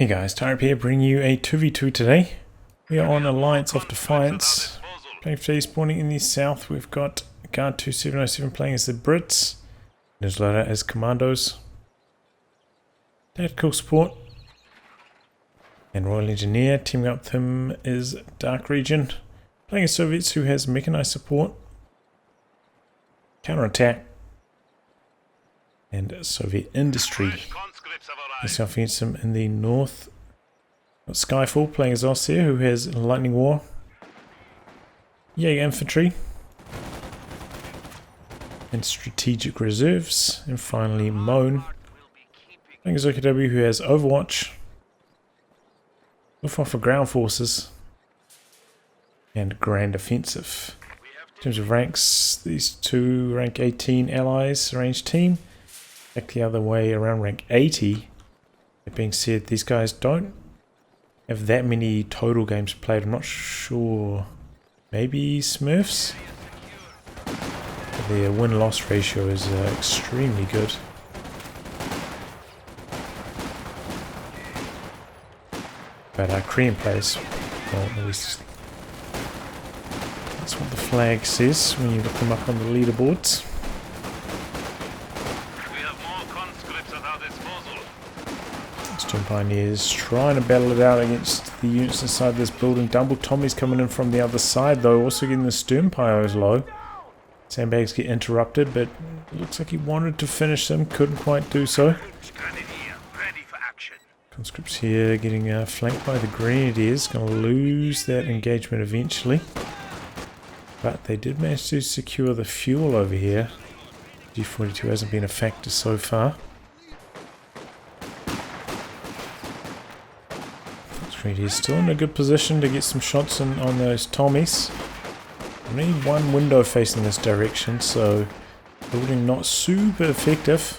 Hey guys, Tyrip here, bringing you a 2v2 today. We are on Alliance of Defiance. Playing today, spawning in the south. We've got Guard2707 playing as the Brits. Newsletter as Commandos. Tactical support. And Royal Engineer. Teaming up with him is DarkRegion. Playing as Soviets, who has Mechanized support. Counterattack. And Soviet Industry. Myself against him in the north. Got Skyfall playing as Ostheer, who has Lightning War. Jaeger Infantry. And Strategic Reserves. And finally MoaN. Playing as COH2, who has Overwatch. Luftwaffe Ground Forces. And Grand Offensive. In terms of ranks, these two rank 18 allies, arranged team. Back the other way around rank 80. That being said, these guys don't have that many total games played. I'm not sure. Maybe Smurfs? Their win-loss ratio is extremely good. But Korean players, well, at least that's what the flag says when you look them up on the leaderboards. Pioneers trying to battle it out against the units inside this building. Double Tommy's coming in from the other side though, also getting the Stern Pyros low. Sandbags get interrupted, but it looks like he wanted to finish them, couldn't quite do so. Conscripts here getting flanked by the Grenadiers, going to lose that engagement eventually. But they did manage to secure the fuel over here. G42 hasn't been a factor so far. He's still in a good position to get some shots on those Tommies. Only one window facing this direction, so building not super effective.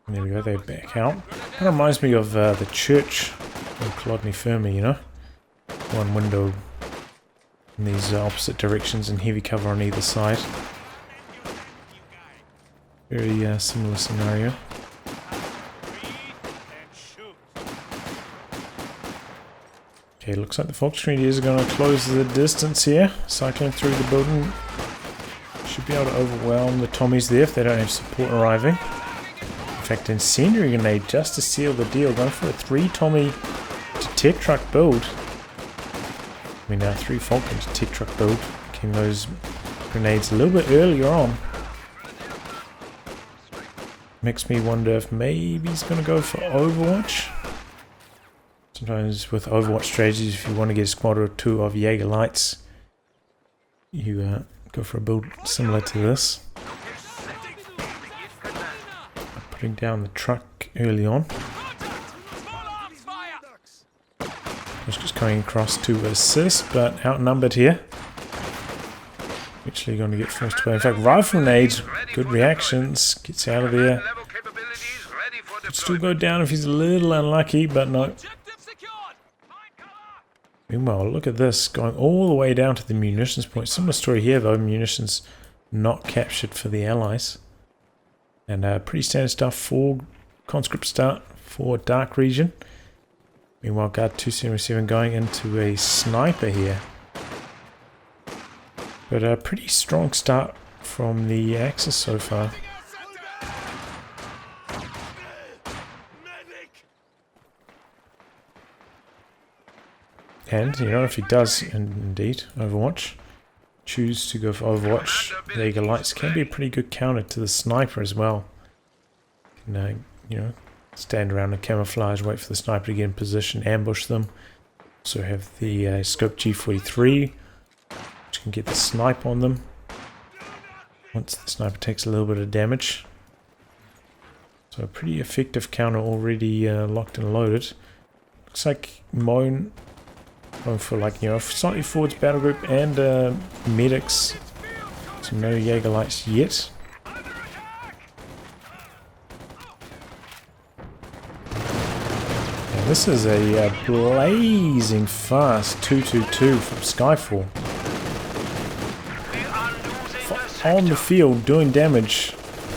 And there we go, they back out. Kind of reminds me of the church in Kolodny Fermi, you know? One window in these opposite directions and heavy cover on either side. Very similar scenario. Okay, looks like the Fox Grenadiers are going to close the distance here. Cycling through the building. Should be able to overwhelm the Tommies there if they don't have support arriving. In fact, Incendiary Grenade just to seal the deal. Going for a 3 Tommy to Tech Truck build. I mean, 3 Falcon to Tech Truck build. Getting those grenades a little bit earlier on. Makes me wonder if maybe he's going to go for Overwatch. Sometimes with Overwatch strategies, if you want to get a squad or 2 of Jaeger Lights, you go for a build similar to this. Putting down the truck early on. Just coming across to assist, but outnumbered here. Actually going to get forced to play. In fact, rifle nades, good reactions, gets out of there. Could still go down if he's a little unlucky, but no. Meanwhile, look at this, going all the way down to the munitions point. Similar story here though, munitions not captured for the allies. And pretty standard stuff for conscript start for DarkRegion. Meanwhile, Guard2707 going into a sniper here. But a pretty strong start from the Axis so far. And, you know, if he does indeed Overwatch, choose to go for Overwatch, Jaeger Lights can be a pretty good counter to the sniper as well. Can, you know, stand around and camouflage, wait for the sniper to get in position, ambush them. Also have the scope G43, which can get the snipe on them once the sniper takes a little bit of damage. So a pretty effective counter already locked and loaded. Looks like MoaN going for, like, you know, slightly forwards battle group and medics. So no Jaeger Lights yet. And this is a blazing fast 222 from Skyfall. On the field doing damage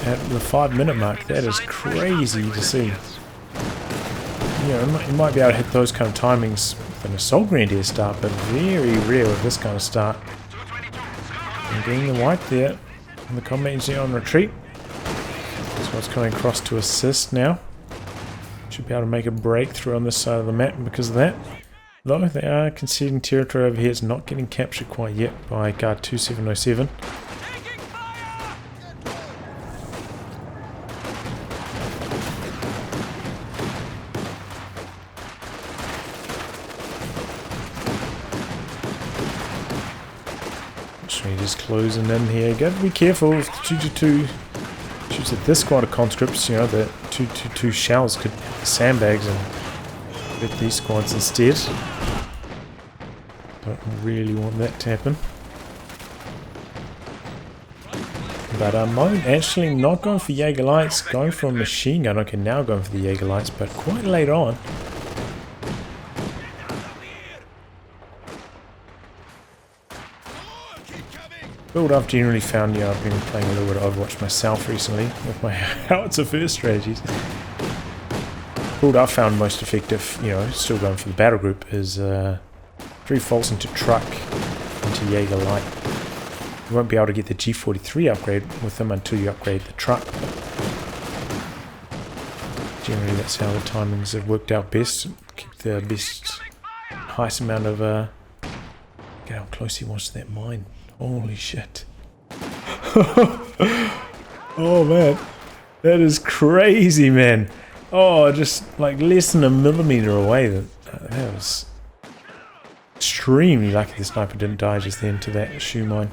at the 5-minute mark. That is crazy to see. You know, you might be able to hit those kind of timings with an assault grenadier start, but very rare with this kind of start. And getting the wipe there. And the combat engineer on retreat. Squad's coming across to assist now. Should be able to make a breakthrough on this side of the map because of that. Though they are conceding territory over here. It's not getting captured quite yet by Guard2707. Just closing in here. Got to be careful if the 222 shoots at this squad of conscripts. You know, the 222 shells could sandbags and hit these squads instead. Don't really want that to happen. But MoaN actually not going for Jaeger Lights, going for a machine gun. Okay, now going for the Jaeger Lights, but quite late on. Build I've generally found, you know, I've been playing a little bit of Overwatch myself recently with my howitzer first strategies. Build I've found most effective, you know, still going for the battle group, is 3 faults into truck, into Jaeger Light. You won't be able to get the G43 upgrade with them until you upgrade the truck. Generally that's how the timings have worked out best. Keep the best, highest amount of, look at how close he was to that mine. Holy shit. Oh man, that is crazy, man. Oh, just like less than a millimeter away. That was extremely lucky the sniper didn't die just then to that shoe mine.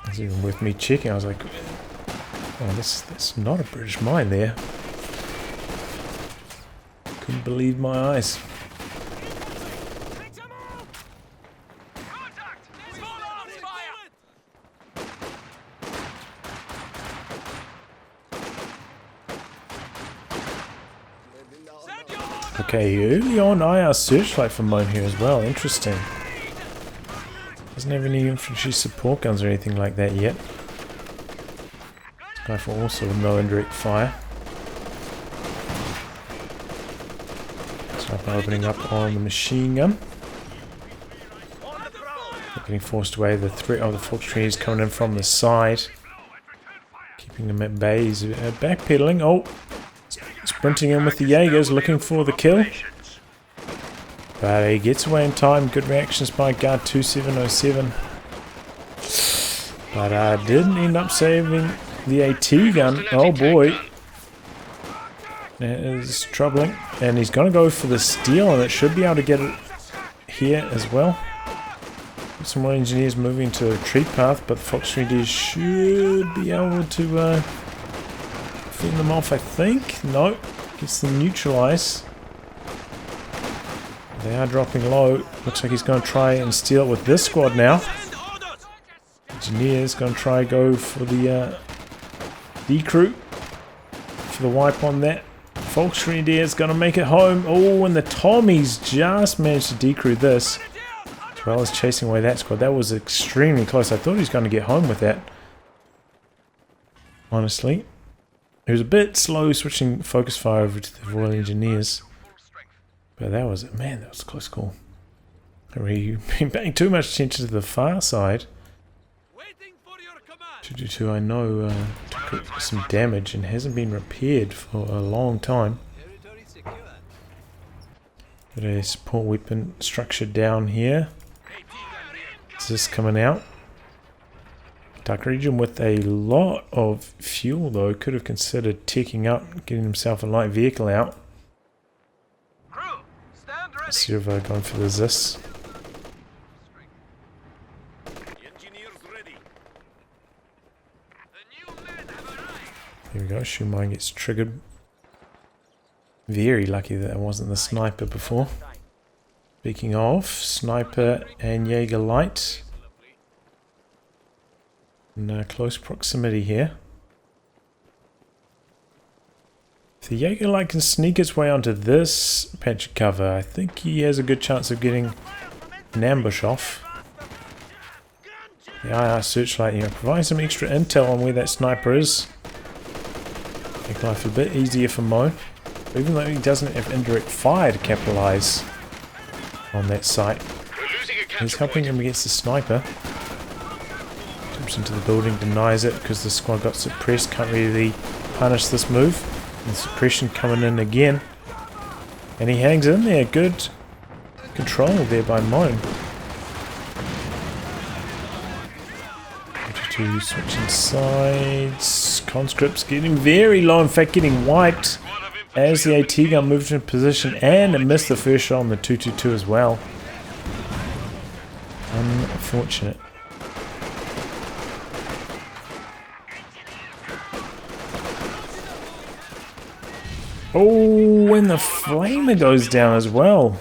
It was even worth me checking. I was like, oh, that's not a British mine there. Couldn't believe my eyes. Okay, early on IR searchlight for MoaN here as well. Interesting. Doesn't have any infantry support guns or anything like that yet. Skyfall also with no indirect fire. Sniper opening up on the machine gun. Getting forced away. The threat of the Fox is coming in from the side. Keeping them at bay. He's backpedaling. Oh! Sprinting in with the Jaegers, looking for the kill. But he gets away in time. Good reactions by Guard2707. But didn't end up saving the AT gun. Oh boy. That is troubling. And he's going to go for the steal, and it should be able to get it here as well. Some more engineers moving to a retreat path, but the Fox 3D should be able to fend them off, I think. No, gets them neutralized. They are dropping low. Looks like he's going to try and steal it with this squad now. Engineers going to try go for the decrew for the wipe on that. Fox 3D is going to make it home. Oh, and the Tommies just managed to decrew this, as well as chasing away that squad. That was extremely close. I thought he was going to get home with that, honestly. He was a bit slow switching focus fire over to the Royal Engineers. But that was, man, that was a close call. I've really been paying too much attention to the far side. 222, I know, took some damage and hasn't been repaired for a long time. Got a support weapon structure down here. Is this coming out? DarkRegion with a lot of fuel though, could have considered ticking up, getting himself a light vehicle out. Silver going for the Zis. Here we go, shoe mine gets triggered. Very lucky that it wasn't the sniper before. Speaking of, sniper and Jaeger Light. In close proximity here. If the Jaeger Light can sneak its way onto this patch of cover, I think he has a good chance of getting an ambush off. The IR searchlight, you know, providing some extra intel on where that sniper is. Make life a bit easier for MoaN. Even though he doesn't have indirect fire to capitalize on that site. He's helping him against the sniper. Jumps into the building, denies it because the squad got suppressed. Can't really punish this move. And suppression coming in again. And he hangs in there. Good control there by MoaN. Switching sides. Conscripts getting very low. In fact, getting wiped as the AT gun moved into position. And it missed the first shot on the 222 as well. Unfortunate. Oh, and the flamer goes down as well.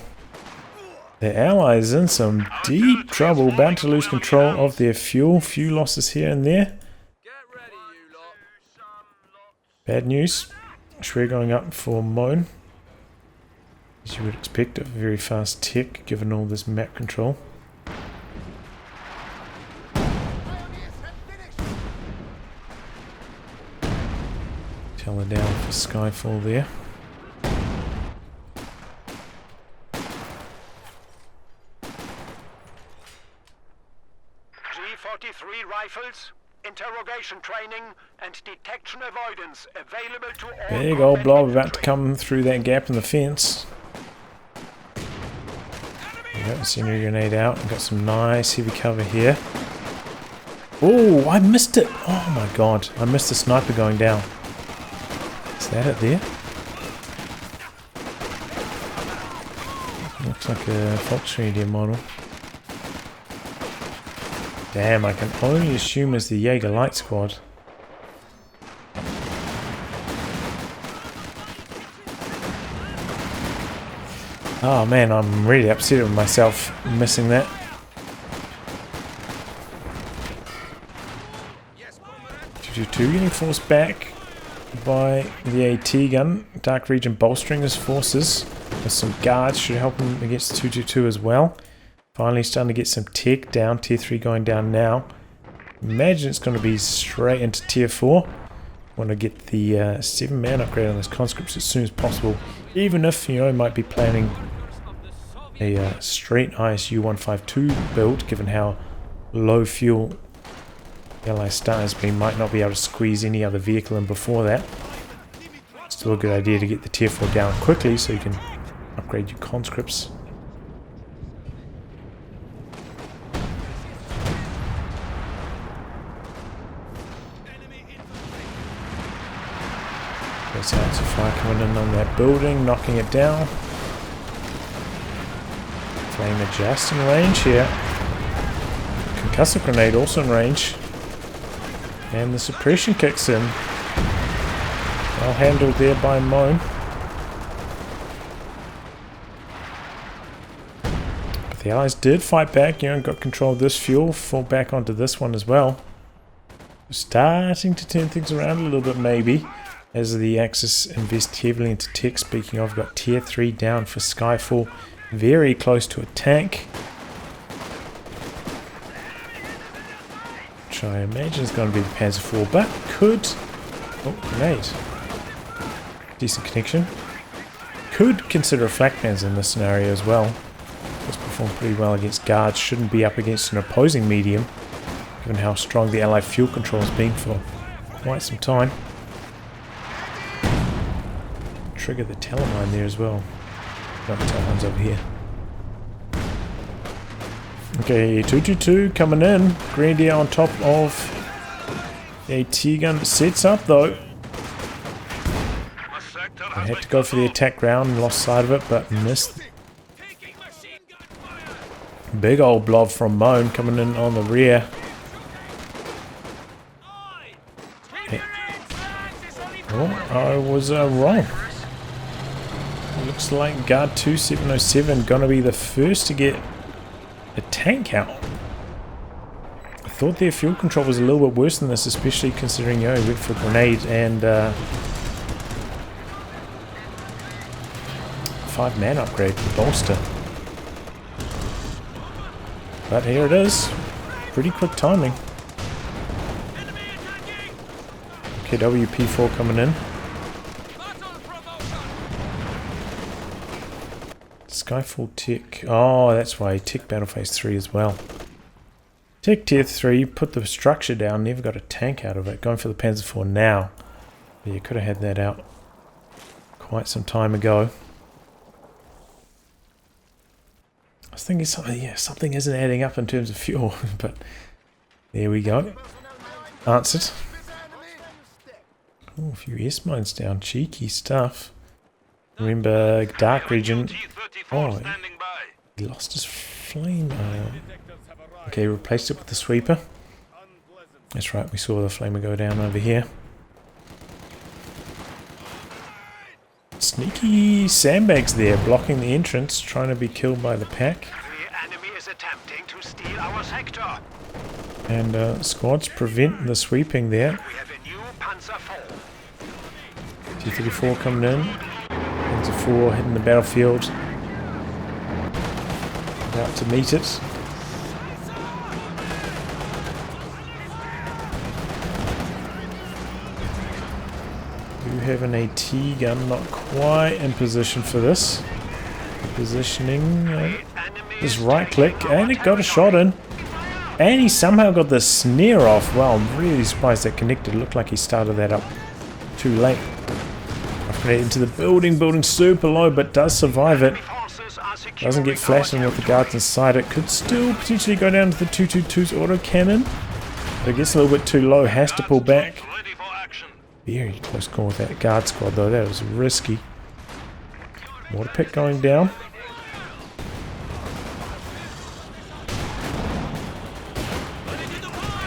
The allies in some deep trouble, about to lose control of their fuel. Few losses here and there. Bad news. Shred going up for MoaN. As you would expect, a very fast tick given all this map control. Teller down for Skyfall there. G43 rifles, interrogation training, and detection avoidance available to all. Big old blob about to come through that gap in the fence. Got the scenery grenade out and got some nice heavy cover here. Oh, I missed it! Oh my god, I missed the sniper going down. Is that it there? Looks like a Fox 3D model. Damn, I can only assume it's the Jaeger Light Squad. Oh man, I'm really upset with myself missing that. Two getting forced back by the AT gun. DarkRegion bolstering his forces with some guards, should help him against 222 as well. Finally starting to get some tech down. Tier 3 going down now. Imagine it's going to be straight into Tier 4. Want to get the 7-man upgrade on those conscripts as soon as possible. Even if, you know, might be planning a straight ISU 152 build, given how low fuel LI Star has been, might not be able to squeeze any other vehicle in before that. Still a good idea to get the Tier 4 down quickly so you can upgrade your conscripts. There's sounds of fire coming in on that building, knocking it down. Flame adjust in range here. Concussive grenade also in range. And the suppression kicks in. Well handled there by MoaN. But the allies did fight back, you know, and got control of this fuel, fall back onto this one as well. Starting to turn things around a little bit maybe, as the Axis invest heavily into tech. Speaking of, got Tier 3 down for Skyfall, very close to a tank. Which I imagine is going to be the Panzer IV, but could... Oh, grenade. Decent connection. Could consider a flak Panzer in this scenario as well. It's performed pretty well against guards, shouldn't be up against an opposing medium, given how strong the Allied fuel control has been for quite some time. Trigger the telemine there as well. No, the telemine's over here. Okay, 222 coming in. Grenadier on top of the AT gun. Sets up though. I had to go for the attack ground and lost sight of it, but missed. Big old blob from MoaN coming in on the rear. Yeah. Oh, I was wrong. Looks like Guard2707 gonna be the first to get a tank out. I thought their fuel control was a little bit worse than this, especially considering, you know, he went for a grenade and 5-man upgrade for bolster. But here it is. pretty quick timing. Okay, WP4 coming in. Skyfall Tech. Oh, that's why. Tech Battle Phase 3 as well. Tech Tier 3, put the structure down, never got a tank out of it. Going for the Panzer IV now. But you could have had that out quite some time ago. I was thinking something, yeah, something isn't adding up in terms of fuel, but there we go. Answered. Oh, a few S-mines down. Cheeky stuff. Remember, DarkRegion. Oh, he lost his flame. Okay, replaced it with the sweeper. That's right, we saw the flamer go down over here. Sneaky sandbags there, blocking the entrance, trying to be killed by the pack. The enemy is attempting to steal our sector. And squads prevent the sweeping there. We have a new Panzer IV. T-34 coming in. Panzer 4 hitting the battlefield. About to meet it. Have an AT gun, not quite in position for this. Positioning, just right click, and it got a shot in. And he somehow got the snare off. Wow, I'm really surprised that connected. It looked like he started that up too late. Into the building super low, but does survive it. Doesn't get flashed in with the guards inside it. Could still potentially go down to the 222's autocannon. But it gets a little bit too low, has to pull back. Very close call with that guard squad though, that was risky. Water pit going down.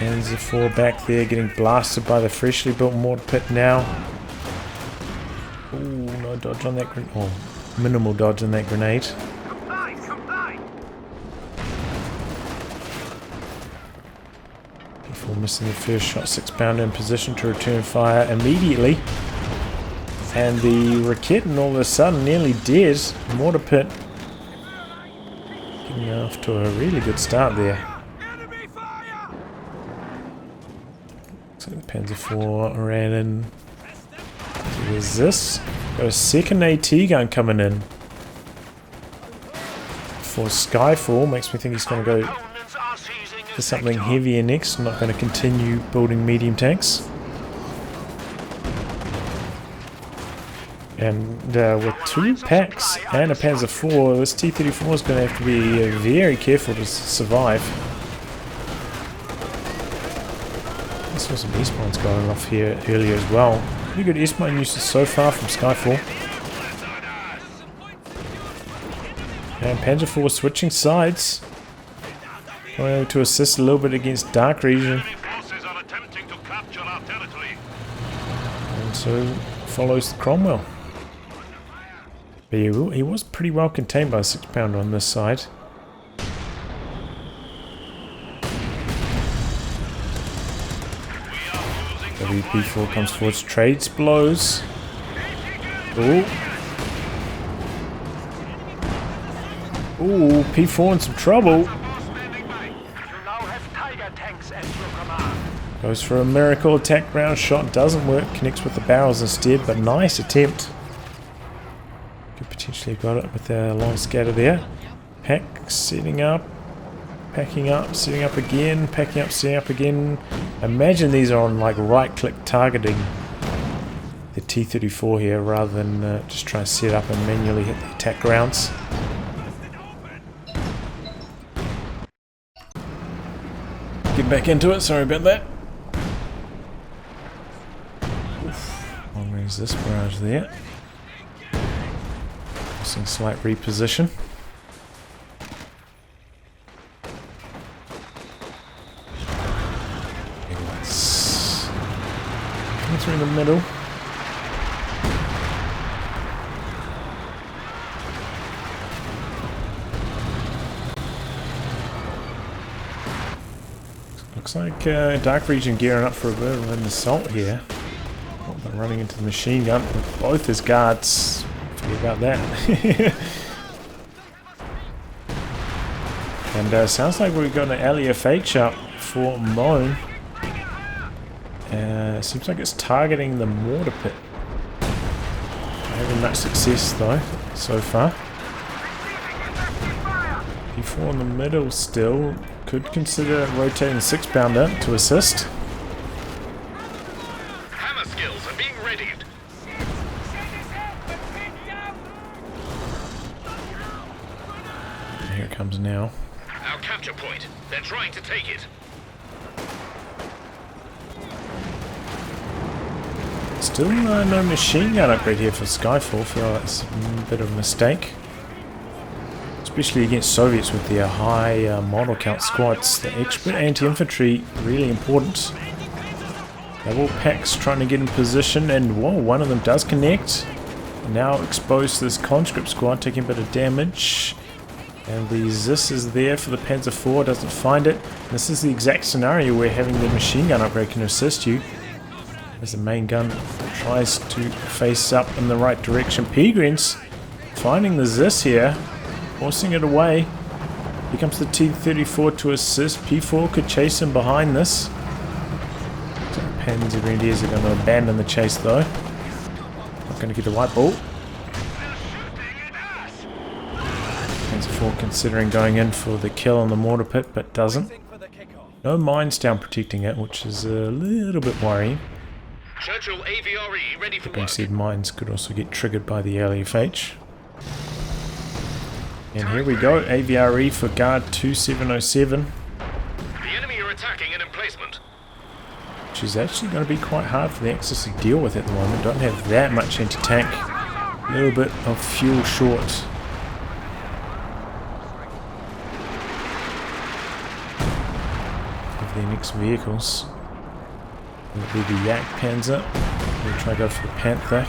Panzer 4 back there getting blasted by the freshly built mortar pit now. Ooh, no dodge on that grenade. Oh, minimal dodge on that grenade. Missing the first shot, 6-pounder in position to return fire immediately. And the Raketten all of a sudden nearly dead. Mortar pit getting off to a really good start there. So Panzer 4 ran in to resist. Got a second AT gun coming in for Skyfall. Makes me think he's going to go for something heavier next. I'm not going to continue building medium tanks. And with 2 packs and a Panzer 4, this T-34 is going to have to be very careful to survive. I saw some S-mines going off here earlier as well. Pretty good S-mine usage so far from Skyfall. And Panzer 4 switching sides. Going to assist a little bit against DarkRegion. And so follows the Cromwell. But he was pretty well contained by a 6-pounder on this side. WP4 comes forwards, trades blows. Ooh. Ooh, P4 in some trouble. Goes for a miracle attack round shot, doesn't work, connects with the barrels instead, but nice attempt. Could potentially have got it with a long scatter there. Pack setting up, packing up, setting up again, packing up, setting up again. Imagine these are on like right click targeting the T-34 here rather than just trying to set up and manually hit the attack rounds. Get back into it, sorry about that. Long range this barrage there. Some slight reposition. Coming through in the middle. Looks like DarkRegion gearing up for a bit of an assault here. Oh, but running into the machine gun with both his guards. Forget about that. And sounds like we've got an LEFH up for MoaN. Seems like it's targeting the mortar pit. Not having much success though, so far. P4 in the middle still. Could consider rotating the 6-pounder to assist. Hammer skills are being readied. Here it comes now. Our capture point. They're trying to take it. Still no machine gun upgrade here for Skyfall. Feel like it's a bit of a mistake. Especially against Soviets with their high model count squads. The expert anti-infantry, really important. Double packs trying to get in position, and whoa, one of them does connect. Now exposed to this conscript squad, taking a bit of damage. And the Zis is there for the Panzer IV, doesn't find it. This is the exact scenario where having the machine gun upgrade can assist you. As the main gun tries to face up in the right direction. Peregrines finding the Zis here, forcing it away. Here comes the T-34 to assist. P4 could chase him behind this. So Panzer Grenadiers are going to abandon the chase though. Not going to get the white ball. Panzer IV considering going in for the kill on the mortar pit, but doesn't. No mines down protecting it, which is a little bit worrying. Churchill AVRE ready for You can work. see mines could also get triggered by the LFH. And here we go, AVRE for Guard2707. The enemy are attacking an emplacement. Which is actually going to be quite hard for the Axis to deal with at the moment. Don't have that much anti-tank. A little bit of fuel short. Of their next vehicles. It'll be the Yak Panzer. We'll try to go for the Panther.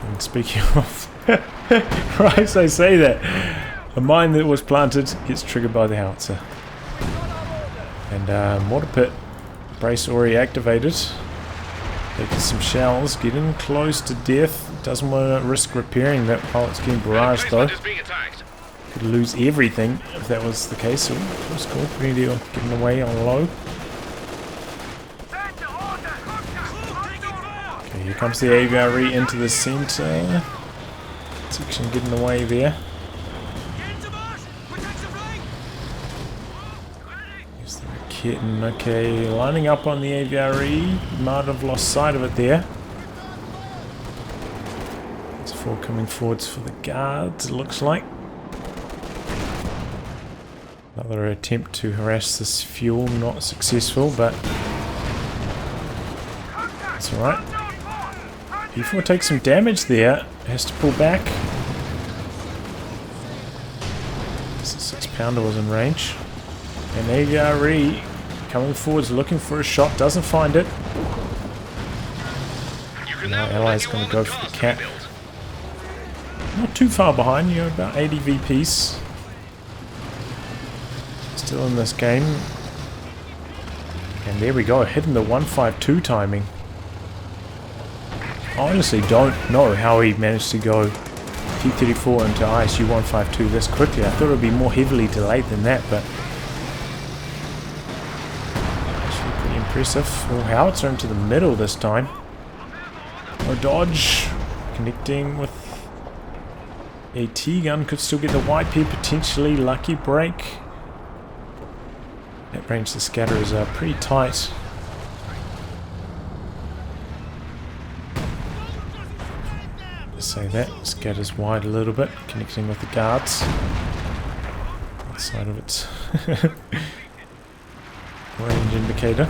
And speaking of... right, I say that. A mine that was planted gets triggered by the howitzer. And mortar pit brace already activated. Taking some shells, getting close to death. Doesn't want to risk repairing that while it's getting barraged though. Is being attacked. Could lose everything if that was the case. So that's cool. Grenadier getting away on low. Okay, here comes the AVRE into the center. Section getting away there. Here's the Kitten. Okay, lining up on the AVRE. Might have lost sight of it there. It's 4 coming forwards for the guards, it looks like. Another attempt to harass this fuel, not successful, but that's alright. P4 takes some damage there, has to pull back. This 6-pounder was in range. And AVRE coming forwards looking for a shot, doesn't find it. Now Allies going to go for the cap. Not too far behind, you're about 80 VPs. Still in this game. And there we go, hitting the 152 timing. I honestly don't know how he managed to go T-34 into ISU 152 this quickly. I thought it would be more heavily delayed than that, but actually pretty impressive. Full howitzer into the middle this time. No dodge. Connecting with AT gun. Could still get the white P potentially. Lucky break. That range to scatter is pretty tight. Let's say that. Scatters wide a little bit, connecting with the guards. Outside of its range indicator.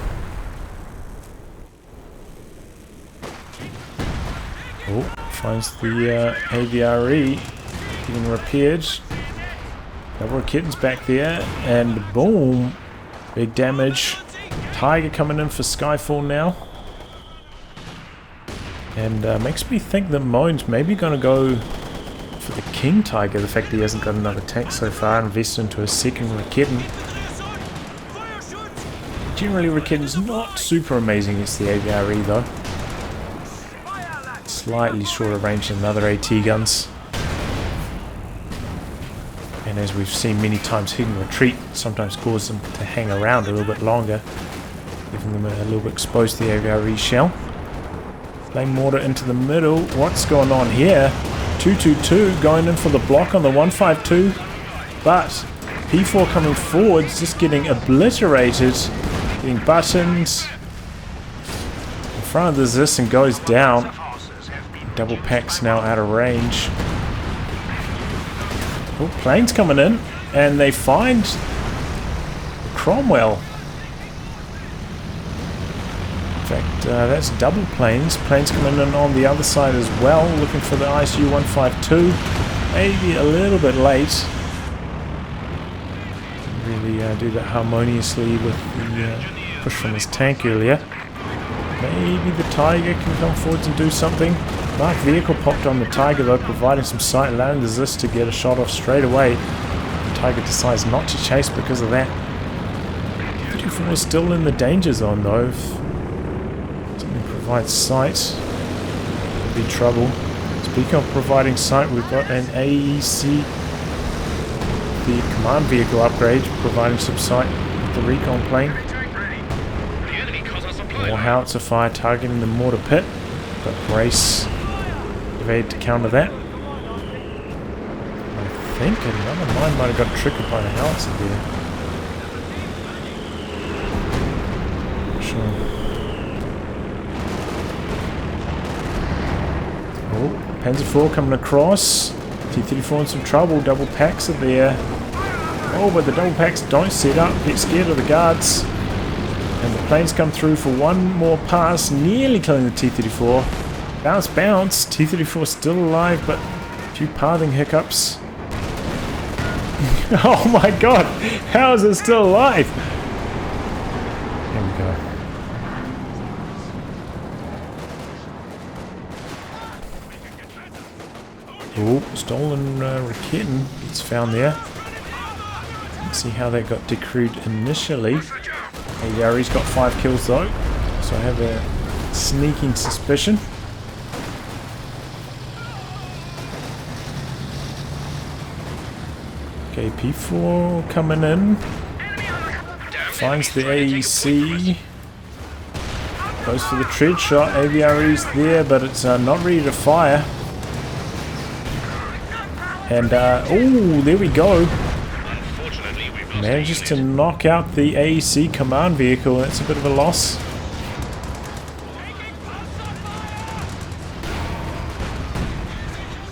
Oh, finds the AVRE getting repaired. Double kittens back there, and boom! Big damage. Tiger coming in for Skyfall now. And makes me think that MoaN's maybe going to go for the King Tiger. The fact that he hasn't got another tank so far. Invest into a second Raketen. Generally Raketen's not super amazing against the AVRE though. Slightly shorter range than other AT guns. And And as we've seen many times, hidden retreat sometimes causes them to hang around a little bit longer, giving them a little bit exposed to the AVRE shell. Flame mortar into the middle. What's going on here? 222 going in for the block on the 152, but P4 coming forwards, just getting obliterated, getting buttons in front of the Zis and goes down. Double packs now out of range. Oh, planes coming in, and they find Cromwell. In fact, that's double planes. Planes coming in on the other side as well, looking for the ISU 152. Maybe a little bit late. Didn't really do that harmoniously with the push from his tank earlier. Maybe the Tiger can come forwards and do something. Marked vehicle popped on the Tiger though, providing some sight, allowing the Zis to get a shot off straight away. The Tiger decides not to chase because of that. 34 is still in the danger zone though. If something provides sight, could be trouble. Speaking of providing sight, we've got an AEC, the command vehicle upgrade, providing some sight with the recon plane. More howitzer fire targeting the mortar pit. Got Grace evade to counter that. I think another mine might have got triggered by the howitzer there. Not sure. Oh, Panzer IV coming across. T-34 in some trouble. Double packs are there. Oh, but the double packs don't set up. Get scared of the guards. And the planes come through for one more pass, nearly killing the T-34. Bounce, bounce. T-34 still alive, but a few pathing hiccups. Oh my god! How is it still alive? There we go. Oh, stolen Raketin gets found there. Let's see how that got decrewed initially. Yari's got 5 kills though, so I have a sneaking suspicion. Okay, P4 coming in. Finds the AEC. Goes for the tread shot. AVRE's there, but it's not ready to fire. And, oh, there we go. Manages to knock out the AEC command vehicle. That's a bit of a loss.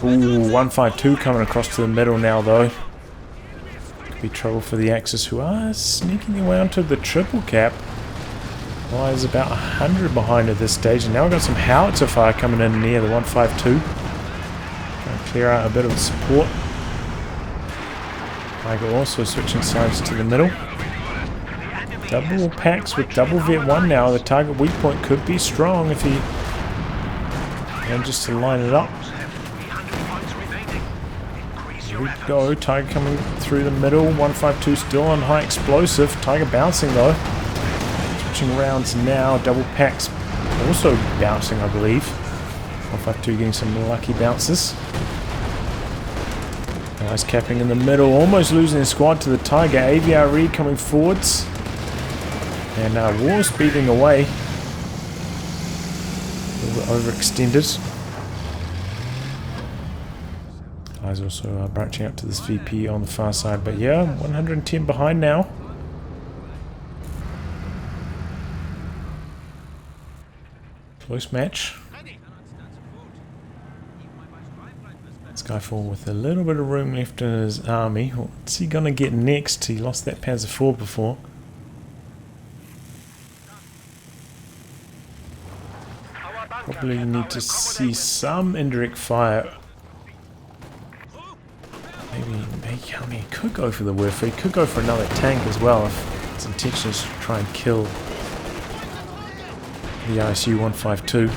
Ooh, 152 coming across to the middle now, though. Could be trouble for the Axis, who are sneaking their way onto the triple cap. Lies about 100 behind at this stage, and now we've got some howitzer fire coming in near the 152. Trying to clear out a bit of support. Tiger also switching sides to the middle. Double packs with double Vet 1 now. The target weak point could be strong if he manages to line it up. Here we go. Tiger coming through the middle. 152 still on high explosive. Tiger bouncing though. Switching rounds now. Double packs also bouncing, I believe. 152 getting some lucky bounces. Nice capping in the middle, almost losing his squad to the Tiger. AVRE coming forwards. And War speeding away. A little bit overextended. Eyes also branching out to this VP on the far side. But yeah, 110 behind now. Close match. Skyfall with a little bit of room left in his army. What's he gonna get next? He lost that Panzer IV before. Probably need to see some indirect fire. Maybe I mean, he could go for the Werfer. He could go for another tank as well if his intention is to try and kill the ISU 152.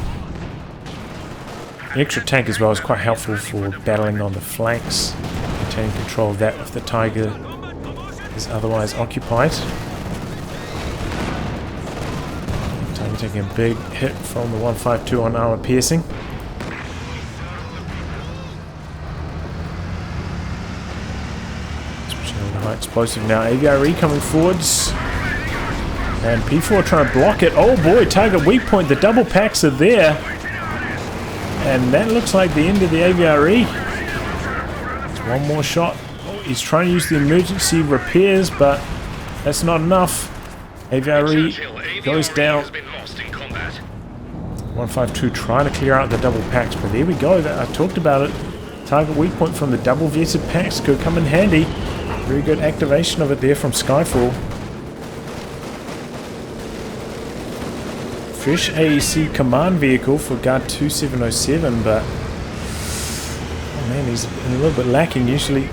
The extra tank as well is quite helpful for battling on the flanks, maintaining control of that if the Tiger is otherwise occupied. Tiger taking a big hit from the 152 on armor piercing. quite explosive now. AVRE coming forwards. And P4 trying to block it. Oh boy, target weak point. The double packs are there. And that looks like the end of the AVRE. There's one more shot. Oh, he's trying to use the emergency repairs, but that's not enough. AVRE goes down. 152 trying to clear out the double packs, but there we go. I talked about it. Target weak point from the double vetted packs could come in handy. Very good activation of it there from Skyfall. Fresh AEC command vehicle for Guard2707, but oh man, he's a little bit lacking. Usually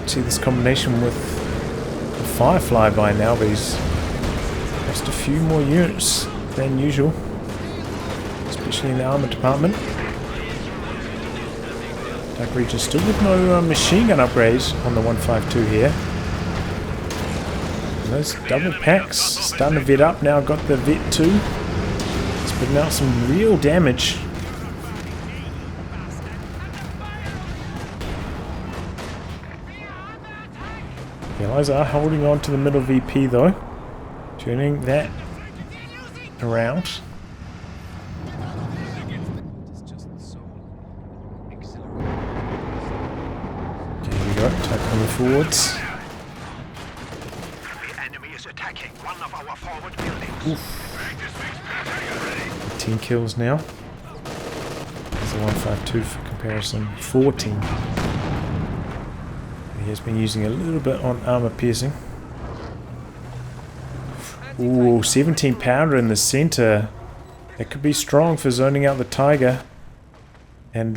see this combination with the Firefly by now, but he's just a few more units than usual, especially in the armor department. DarkRegion still with no machine gun upgrades on the 152 here. And those double packs starting to vet up now. Got the vet 2. It's putting out some real damage. The Allies are holding on to the middle VP though. Turning that around. There we go, type coming forwards. The enemy is attacking one of our forward buildings. 10 kills now. There's the 152 for comparison. 14. He has been using a little bit on armor piercing. Ooh, 17 pounder in the center. That could be strong for zoning out the Tiger. And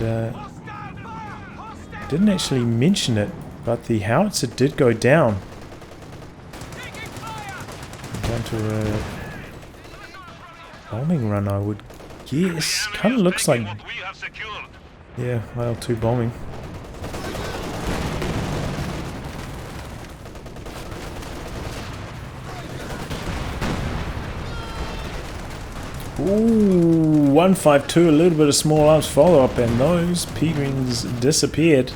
didn't actually mention it, but the howitzer did go down. Down to a bombing run, I would guess. Kind of looks like, yeah, IL-2 bombing. Ooh, 152, a little bit of small arms follow-up, and those P-Greens disappeared.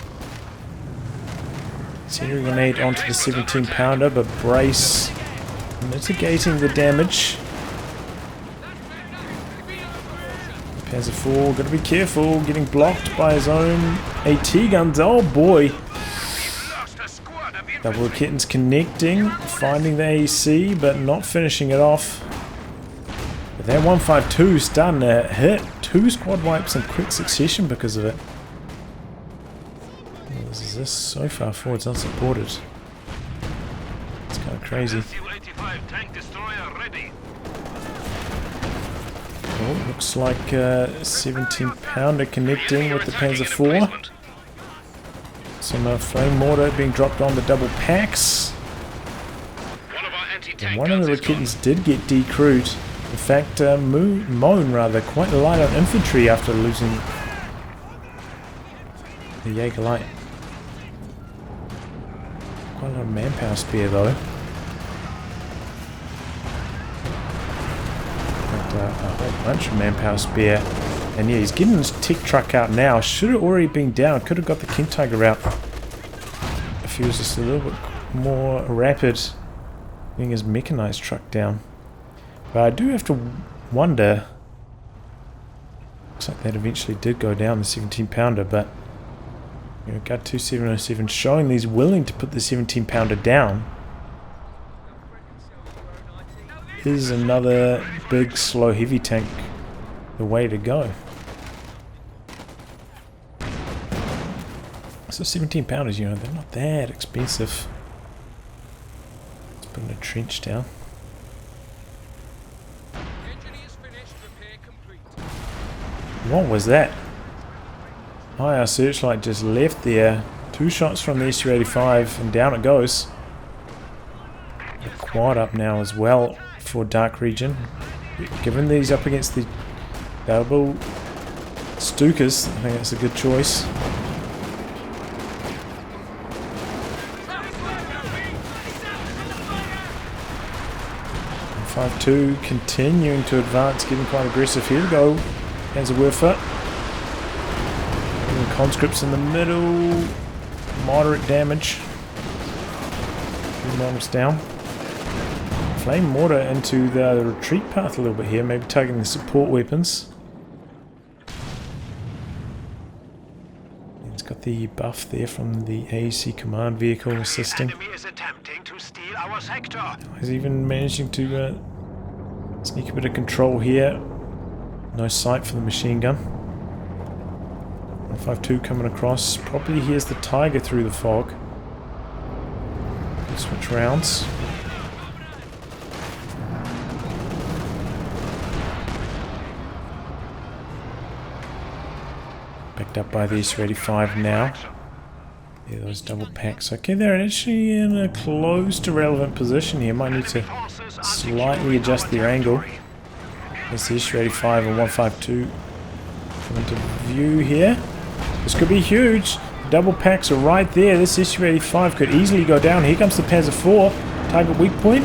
Sentry grenade onto the 17 pounder, but Brace mitigating the damage. Panzer IV, gotta be careful, getting blocked by his own AT guns. Oh boy! Double kittens connecting, finding the AC, but not finishing it off. But that 152 is starting to hit 2 squad wipes in quick succession because of it. This is this so far forward, it's unsupported. It's kind of crazy. Oh, looks like 17 pounder connecting with the Panzer IV. Some flame mortar being dropped on the double packs. And one of the kittens did get decrewed. In fact, MoaN rather, quite light on infantry after losing the Jaeger Light. Quite a lot of manpower spare though. But, a whole bunch of manpower spare. And yeah, he's getting his tech truck out now. Should have already been down. Could have got the King Tiger out if he was just a little bit more rapid getting his mechanized truck down. But I do have to wonder. Looks like that eventually did go down, the 17 pounder, but you know, Guard2707 showing that he's willing to put the 17 pounder down. Is another big slow heavy tank the way to go? So 17 pounders, you know, they're not that expensive. Let's put a trench down. What was that? Oh, our searchlight just left there. 2 shots from the SU-85 and down it goes. The quad up now as well for DarkRegion. Given these up against the double Stukas, I think that's a good choice. .52 continuing to advance, getting quite aggressive. Here we go. Panzerwerfer. Conscripts in the middle. Moderate damage. Two models down. Flame mortar into the retreat path a little bit here, maybe targeting the support weapons. It's got the buff there from the AEC command vehicle assisting. The enemy is attempting to steal our sector. He's even managing to sneak a bit of control here. No sight for the machine gun. 152 coming across. Probably here's the Tiger through the fog. Switch rounds. Picked up by the S-85 now. Yeah, those double packs. Okay, they're actually in a close to relevant position here. Might need to slightly adjust their angle. There's the S-85 and 152 come into view here. This could be huge. Double packs are right there. This S-85 could easily go down. Here comes the Panzer IV. Target weak point.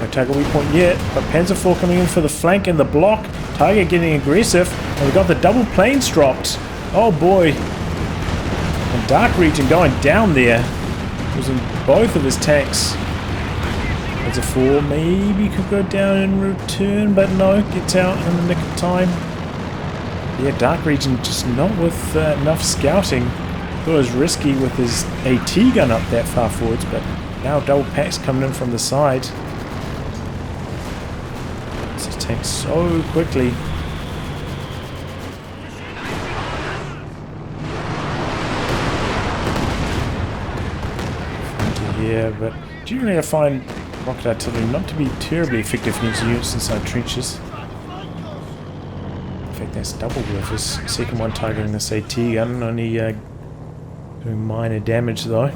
No target weak point yet, but Panzer IV coming in for the flank and the block. Tiger getting aggressive. And we've got the double planes dropped. Oh boy. And DarkRegion going down there. Losing both of his tanks. Panzer IV maybe could go down in return, but no. Gets out in the nick of time. Yeah, DarkRegion just not with enough scouting. Thought it was risky with his AT gun up that far forwards, but now double packs coming in from the side. This tank so quickly. Into here, but generally I find rocket artillery not to be terribly effective against units inside trenches. In fact, that's double with his second one targeting this AT gun, only doing minor damage though.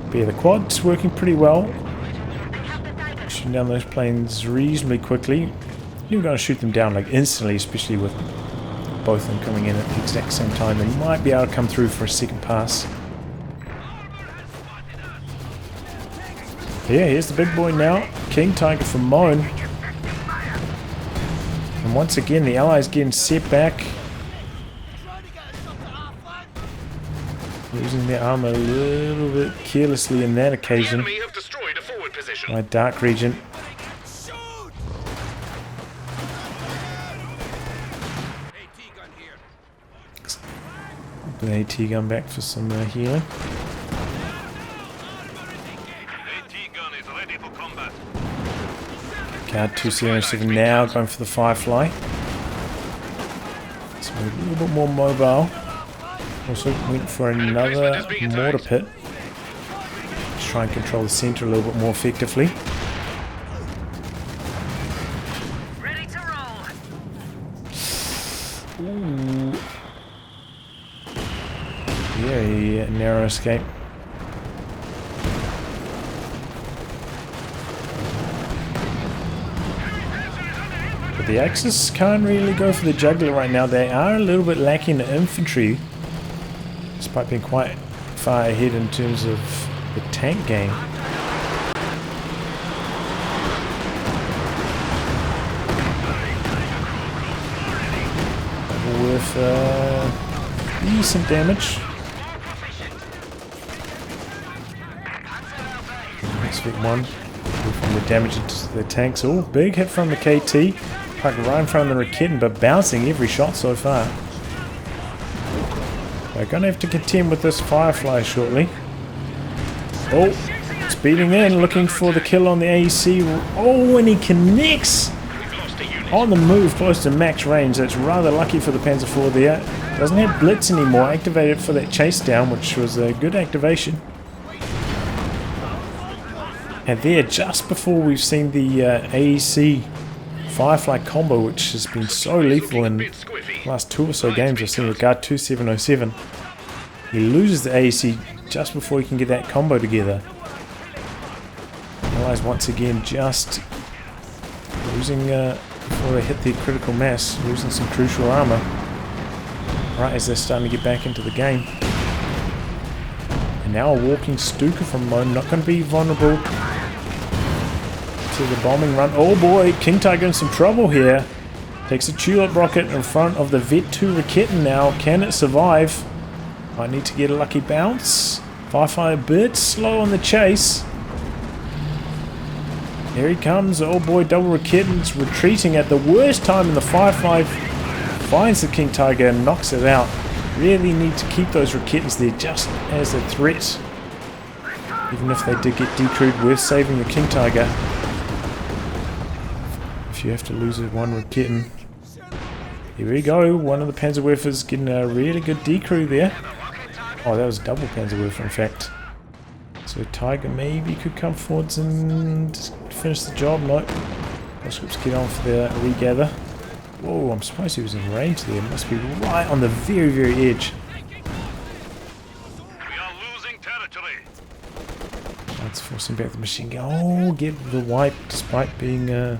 But yeah, the quad's working pretty well. Shooting down those planes reasonably quickly. You're going to shoot them down like instantly, especially with both of them coming in at the exact same time. They might be able to come through for a second pass. Yeah, here's the big boy now. King Tiger from MoaN. And once again, the Allies getting set back. Losing their armor a little bit carelessly in that occasion. The enemy have destroyed a forward position. By DarkRegion. The AT gun back for some healing. Guard2707 now going for the Firefly. So a little bit more mobile. Also went for another mortar pit. Just try and control the centre a little bit more effectively. Ready to roll. Ooh. Yeah, narrow escape. The Axis can't really go for the juggler right now. They are a little bit lacking the infantry, despite being quite far ahead in terms of the tank game. With decent damage. Let's pick one. From the damage into the tanks. Oh, big hit from the KT. Parked right in front of the Raketen, but bouncing every shot so far. They're going to have to contend with this Firefly shortly. Oh, speeding in, looking for the kill on the AEC. Oh, and he connects! On the move, close to max range. That's rather lucky for the Panzer IV there. Doesn't have Blitz anymore. Activated for that chase down, which was a good activation. And there, just before we've seen the AEC Firefly combo, which has been so lethal in the last 2 or so games I've seen with Guard2707. He loses the AEC just before he can get that combo together. Allies once again just losing before they hit their critical mass, losing some crucial armor. Right as they're starting to get back into the game. And now a walking Stuka from MoaN, not going to be vulnerable to the bombing run. Oh boy, King Tiger in some trouble here. Takes a tulip rocket in front of the Vet 2 Raketen now. Can it survive? Might need to get a lucky bounce. Firefly a bit slow on the chase. Here he comes. Oh boy, DarkRegion's retreating at the worst time, and the Firefly finds the King Tiger and knocks it out. Really need to keep those Raketans there just as a threat. Even if they did get decrewed, worth saving the King Tiger. If you have to lose it one Raketan. Here we go, one of the Panzerwerfers getting a really good decrew there. Oh, that was double Panzerwerfer in fact. So Tiger maybe could come forwards and finish the job. No. Conscripts get on for the regather. Whoa, I'm surprised he was in range there. Must be right on the very, very edge. We are losing territory. That's forcing back the machine gun. Oh, get the wipe despite being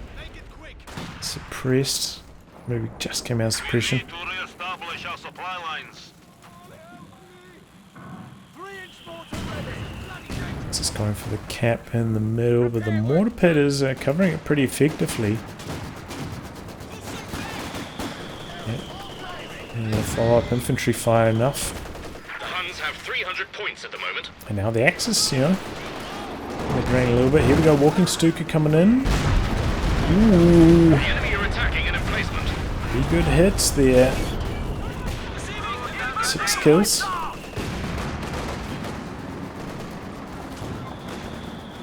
suppressed. Maybe just came out of suppression. To re-establish our supply lines. It's just going for the cap in the middle, but the mortar pit is covering it pretty effectively. Yep. And the follow-up infantry fire enough. The Huns have 300 points at the moment. And now the Axis, you know, they drain a little bit. Here we go, Walking Stuka coming in. Ooh. The enemy are attacking in emplacement. Pretty good hits there. 6 kills.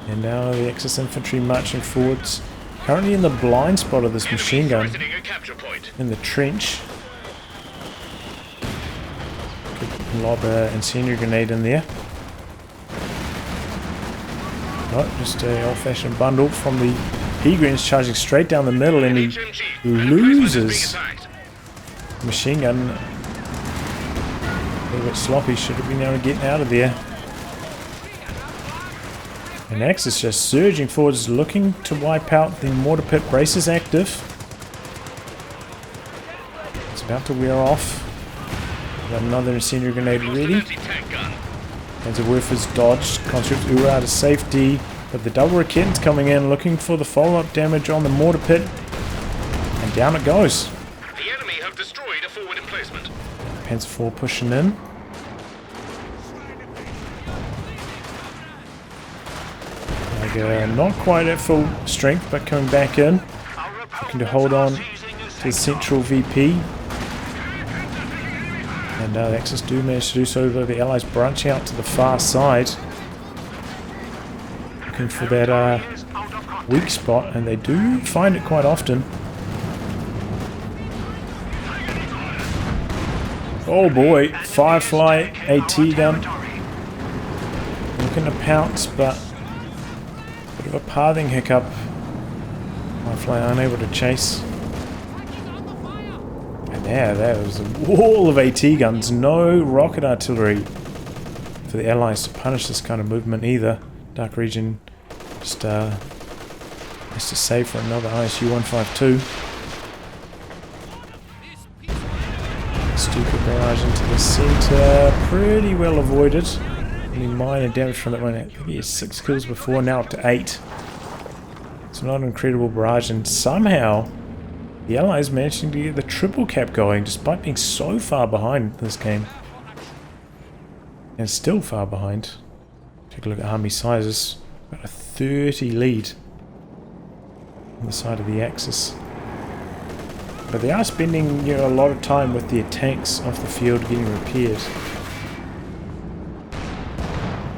And now the Axis infantry marching forwards. Currently in the blind spot of this machine gun. Threatening a capture point. In the trench. Could lob an incendiary grenade in there. No, just a old-fashioned bundle from the Peregrines charging straight down the middle, and he loses machine gun. A little bit sloppy, should have been able to get out of there. And Axis just surging forwards, looking to wipe out the mortar pit. Braces active. It's about to wear off. Got another incendiary grenade ready. Panzerwerfers dodged. Conscripts Ura out of safety. But the DarkRegion's coming in, looking for the follow-up damage on the mortar pit. And down it goes. The enemy have destroyed a forward emplacement. Panzer IV pushing in. Not quite at full strength, but coming back in. Looking to hold on to the central VP. And the Axis do manage to do so, though the Allies branching out to the far side. Looking for that weak spot, and they do find it quite often. Oh boy, Firefly AT gun. Looking to pounce, but bit of a pathing hiccup. Firefly unable to chase. And there was a wall of AT guns. No rocket artillery for the Allies to punish this kind of movement either. DarkRegion just has to save for another ISU 152. Stuka barrage into the center. Pretty well avoided. Only minor damage from that one. I think he had 6 kills before, now up to 8. It's not an incredible barrage, and somehow the Allies managing to get the triple cap going despite being so far behind this game. And still far behind. Take a look at army sizes. About a 30 lead on the side of the Axis. But they are spending, you know, a lot of time with their tanks off the field getting repaired.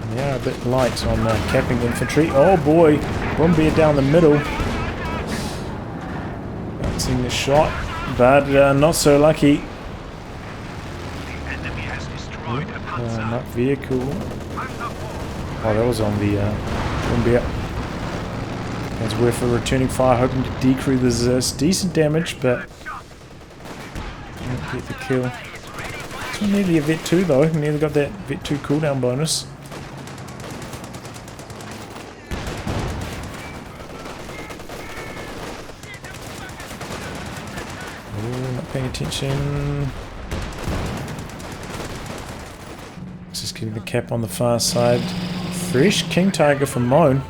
And they are a bit light on capping infantry. Oh boy, Brumbeer down the middle. Bouncing the shot, but not so lucky. Not vehicle. Oh, that was on the Brumbeer. That's worth a returning fire, hoping to decrew the Zis. Decent damage, but get the kill. It's not nearly a Vet 2 though, nearly got that Vet 2 cooldown bonus. Oh, not paying attention. Just getting the cap on the far side. Fresh King Tiger from MoaN.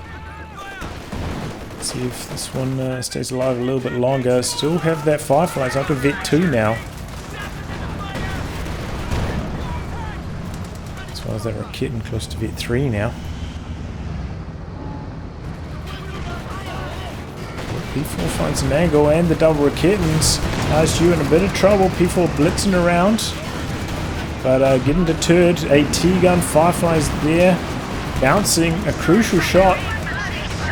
Let's see if this one stays alive a little bit longer. Still have that Firefly. It's up to Vet 2 now. So is that we're getting close to Vet 3 now. P4 finds an angle and the double Raketans. ISU in a bit of trouble. P4 blitzing around. But getting deterred. A T-gun. Firefly's there. Bouncing a crucial shot.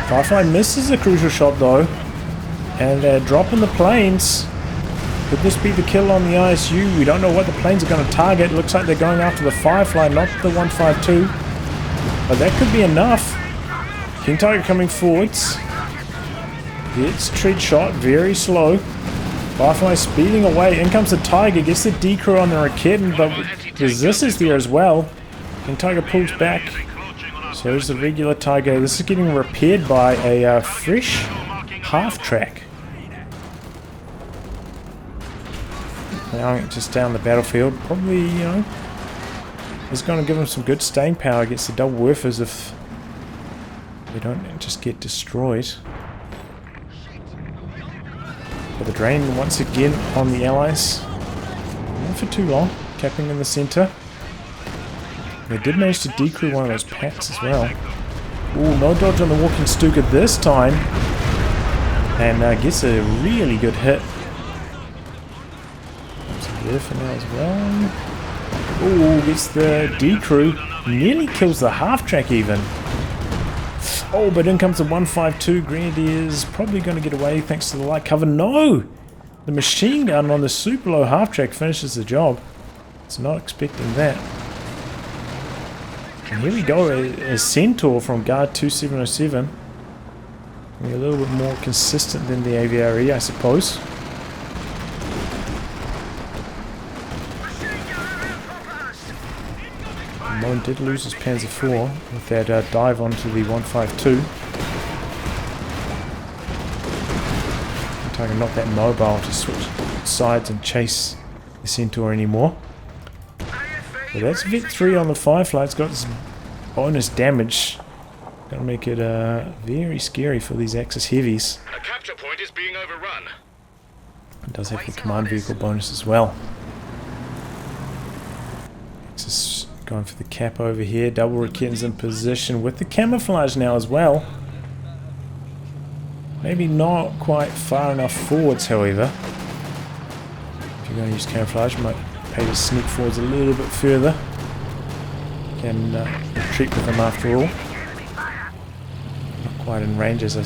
Firefly misses a crucial shot though. And they're dropping the planes. Could this be the kill on the ISU? We don't know what the planes are going to target. Looks like they're going after the Firefly, not the 152. But that could be enough. King Tiger coming forwards. Gets treat shot, very slow. Firefly speeding away. In comes the Tiger, gets the decrew on the Raketan, but Resist is there as well. King Tiger pulls back. So there's the regular Tiger. This is getting repaired by a fresh half-track. Now just down the battlefield. Probably, you know, it's going to give them some good staying power against the double woofers if they don't just get destroyed. But the drain once again on the allies. Not for too long. Capping in the center. They did manage to decrew one of those packs as well. Ooh, no dodge on the walking Stuka this time. And gets a really good hit. There for now as well. Ooh, gets the decrew. Nearly kills the half-track even. Oh, but in comes the 152. Grenadiers probably going to get away thanks to the light cover. No! The machine gun on the super low half-track finishes the job. It's not expecting that. And here we go, a Centaur from Guard2707. A little bit more consistent than the AVRE, I suppose. MoaN did lose his Panzer IV with that dive onto the 152. Tiger not that mobile to switch sides and chase the Centaur anymore. So that's Vet 3 on the Firefly. It's got this bonus damage. Gonna make it very scary for these Axis heavies. A capture point is being overrun. It does have the command vehicle bonus as well. Axis going for the cap over here. Double Raketans in position with the camouflage now as well. Maybe not quite far enough forwards, however. If you're going to use camouflage, you might pay to sneak forwards a little bit further. Can retreat with them after all. Not quite in range, as I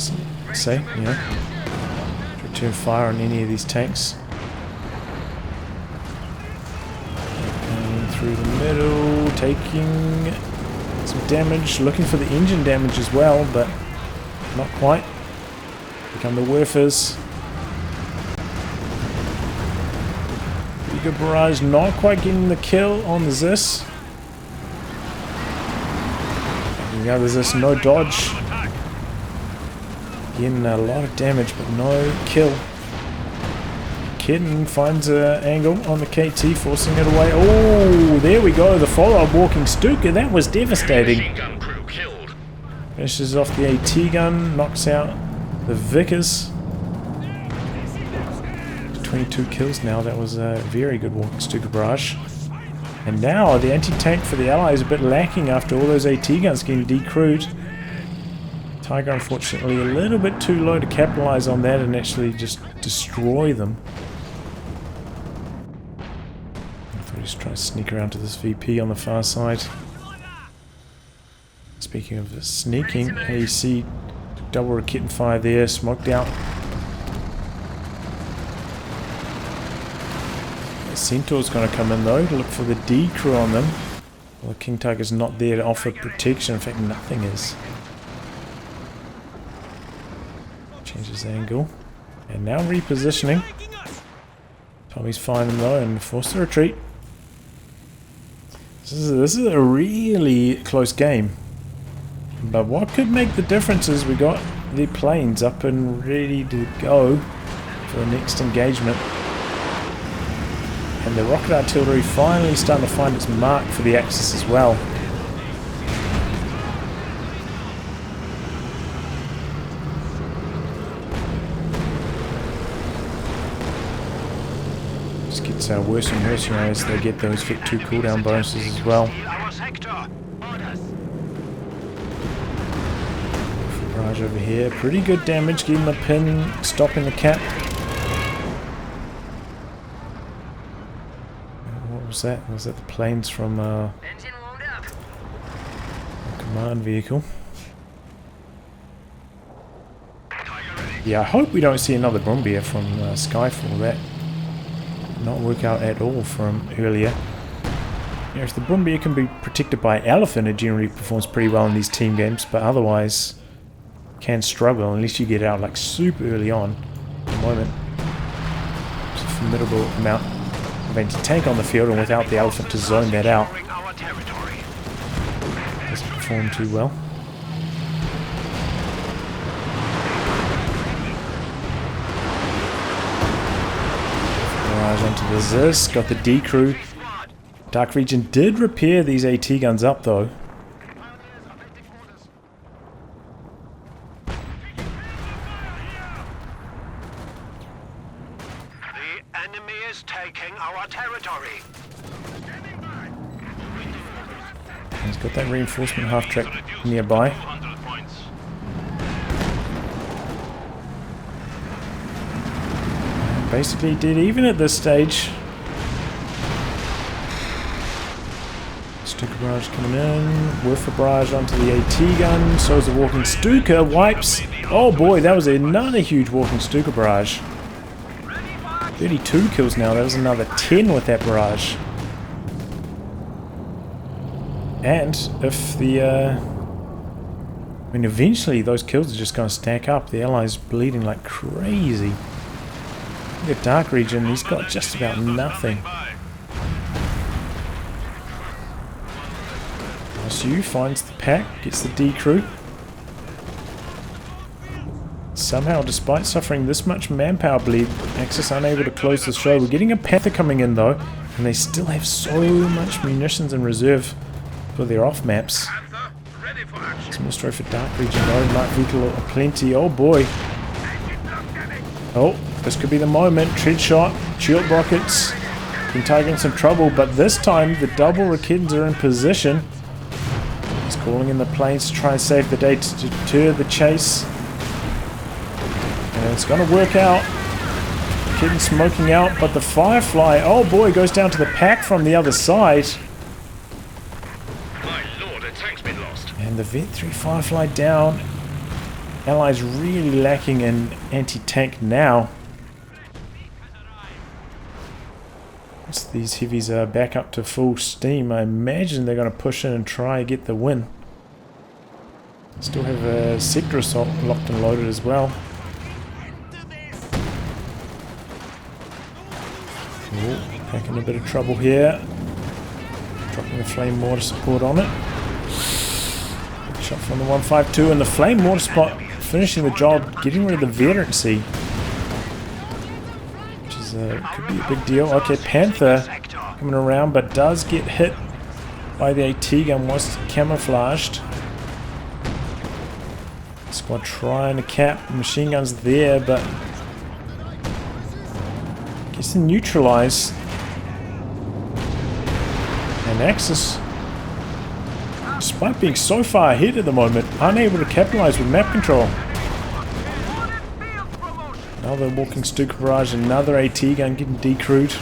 say, you know. Return fire on any of these tanks. Going through the middle, taking some damage, looking for the engine damage as well, but not quite. Here come the woofers. Pretty good barrage, not quite getting the kill on the Zis. Yeah, there's this no dodge. Again, a lot of damage, but no kill. Kitten finds an angle on the KT, forcing it away. Oh, there we go. The follow-up walking Stuka. That was devastating. Finishes off the AT gun, knocks out the Vickers. 22 kills now. That was a very good walking Stuka barrage. And now the anti-tank for the Allies is a bit lacking after all those AT guns getting decrewed. Tiger unfortunately a little bit too low to capitalize on that and actually just destroy them. I thought he's trying to sneak around to this VP on the far side. Speaking of sneaking, you see double Raketan fire there, smoked out. Centaur's going to come in though to look for the decrew on them. Well, the King Tiger's not there to offer protection. In fact, nothing is. Changes the angle. And now repositioning. Tommy's find them though and force the retreat. This is a really close game. But what could make the difference is we got the planes up and ready to go for the next engagement. And the rocket artillery finally starting to find its mark for the Axis as well. Just gets worse and worse, you know, as they get those Fit 2 cooldown bonuses as well. our sector. Orders. Barrage over here. Pretty good damage. Getting the pin. Stopping the cap. What was that? Was that the planes from Engine warmed up. the command vehicle? Yeah, I hope we don't see another Brumbier from Skyfall. That did not work out at all from earlier. You know, if the Brumbier can be protected by Elephant, it generally performs pretty well in these team games, but otherwise can struggle unless you get out like super early on. At the moment, it's a formidable amount of anti-tank on the field, and without the Elephant to zone that out, Our territory. doesn't perform too well. Barrage onto the Zis, got the D crew. DarkRegion did repair these AT guns up though. The enemy is taking our territory. He's got that reinforcement half track nearby. 200 points. Basically dead even at this stage. Stuka barrage coming in. Worth a barrage onto the AT gun. So is the walking Stuka. Wipes. Oh boy, that was another huge walking Stuka barrage. 32 kills now. That was another 10 with that barrage. And if the I mean, eventually those kills are just going to stack up. The allies bleeding like crazy. Look at DarkRegion, he's got just about nothing. Ostheer finds the pack, gets the D crew. Somehow, despite suffering this much manpower bleed, Axis unable to close the show. We're getting a Panther coming in though, and they still have so much munitions in reserve for their off maps. Some more story for DarkRegion though. Light vehicle aplenty. Oh boy. Oh, this could be the moment. Tread shot, shield rockets. Can target some trouble, but this time the double Rakins are in position. He's calling in the planes to try and save the day to deter the chase. And it's going to work out. Kitten smoking out, but the Firefly, oh boy, goes down to the pack from the other side. My lord, a tank's been lost. And the Vet 3 Firefly down. Allies really lacking in anti-tank now. Once these heavies are back up to full steam, I imagine they're going to push in and try and get the win. Still have a Sector Assault locked and loaded as well. Oh, back in a bit of trouble here. Dropping the Flame Mortar support on it. Good shot from the 152, and the Flame Mortar spot finishing the job, getting rid of the veterancy. Which is could be a big deal. Okay, Panther coming around, but does get hit by the AT gun once camouflaged. Squad trying to cap. Machine guns there, but gets to neutralize. And Axis, despite being so far ahead at the moment, unable to capitalize with map control. Another walking Stuka barrage, another AT gun getting decrewed.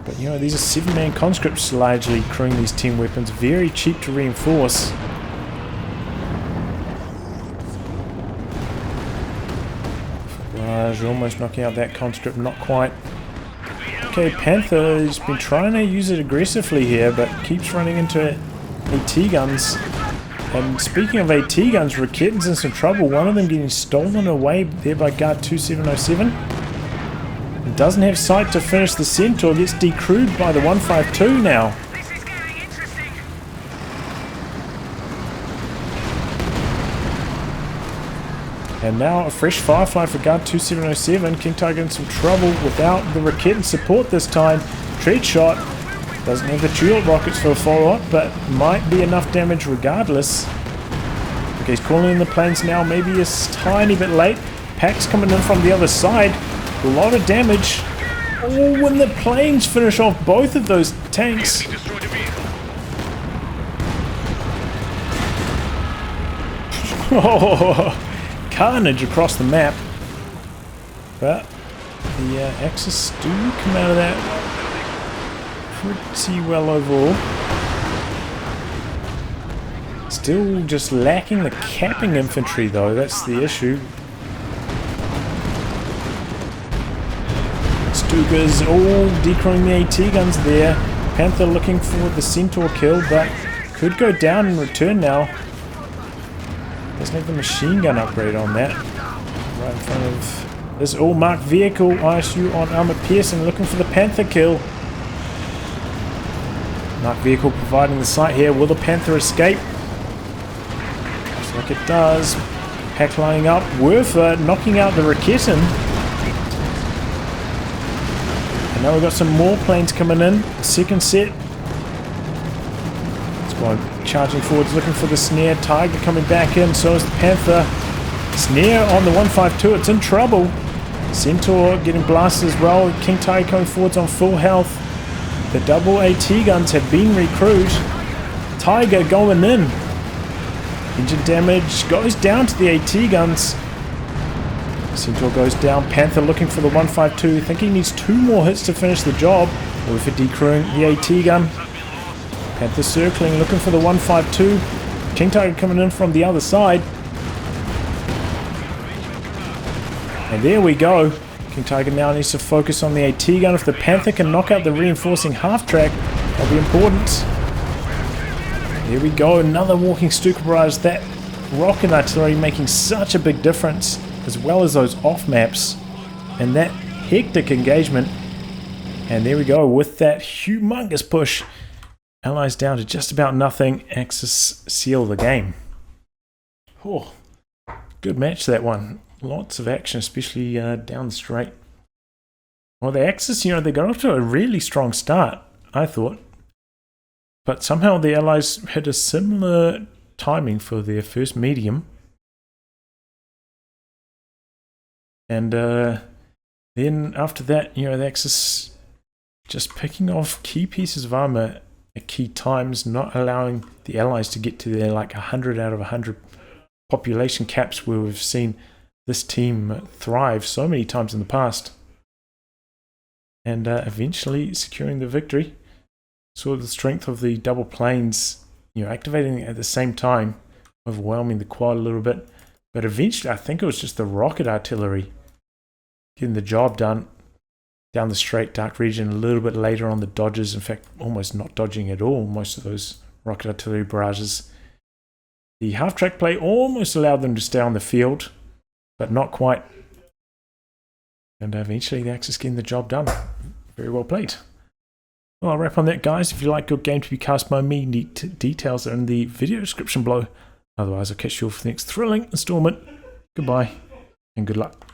But you know, these are 7-man conscripts largely crewing these 10 weapons, very cheap to reinforce. Barrage almost knocking out that conscript, not quite. Okay, Panther has been trying to use it aggressively here, but keeps running into AT guns. And speaking of AT guns, Raketten's in some trouble. One of them getting stolen away there by Guard2707. Doesn't have sight to finish the Centaur, gets decrewed by the 152 now. This is getting interesting. And now a fresh Firefly for Guard2707. King Tiger in some trouble without the Raketten support this time. Tread shot. Doesn't have the shield rockets for a follow-up, but might be enough damage regardless. Okay, he's calling in the planes now, maybe a tiny bit late. Pack's coming in from the other side. A lot of damage. Oh, when the planes finish off both of those tanks. Destroyed a vehicle. Oh, carnage across the map. But the Axis do come out of that pretty well overall. Still just lacking the capping infantry though, that's the issue. Stuka's all decrowing the AT guns there. Panther looking for the Centaur kill, but could go down in return now. Doesn't have the machine gun upgrade on that. Right in front of this all-marked vehicle, ISU on Armored Piercing, looking for the Panther kill. Marked vehicle providing the sight here. Will the Panther escape? Looks like it does. Pack lining up. Werfer knocking out the Raketin. And now we've got some more planes coming in. Second set. Squad charging forwards, looking for the Snare. Tiger coming back in, so is the Panther. Snare on the 152, it's in trouble. Centaur getting blasted as well. King Tiger coming forwards on full health. The double AT guns have been recruited. Tiger going in. Engine damage goes down to the AT guns. Centaur goes down. Panther looking for the 152. Thinking he needs 2 more hits to finish the job. Or for decrewing the AT gun. Panther circling, looking for the 152. King Tiger coming in from the other side. And there we go. King Tiger now needs to focus on the AT gun. If the Panther can knock out the reinforcing half-track, that'll be important. Here we go, another walking Stuka barrage. That rocket artillery making such a big difference, as well as those off-maps. And that hectic engagement. And there we go, with that humongous push. Allies down to just about nothing. Axis seal the game. Oh, good match that one. Lots of action, especially down the straight. Well, the Axis, you know, they got off to a really strong start, I thought. But somehow the Allies had a similar timing for their first medium. And then after that, you know, the Axis just picking off key pieces of armor at key times, not allowing the Allies to get to their like 100 out of 100 population caps where we've seen this team thrive so many times in the past. And eventually securing the victory. Saw the strength of the double planes, you know, activating at the same time, overwhelming the quad a little bit. But eventually, I think it was just the rocket artillery getting the job done. Down the straight, DarkRegion a little bit later on the dodges. In fact, almost not dodging at all, most of those rocket artillery barrages. The half-track play almost allowed them to stay on the field, but not quite. And eventually the Axis getting the job done. Very well played. Well, I'll wrap on that, guys. If you like your game to be cast by me, details are in the video description below. Otherwise, I'll catch you all for the next thrilling installment. Goodbye, and good luck.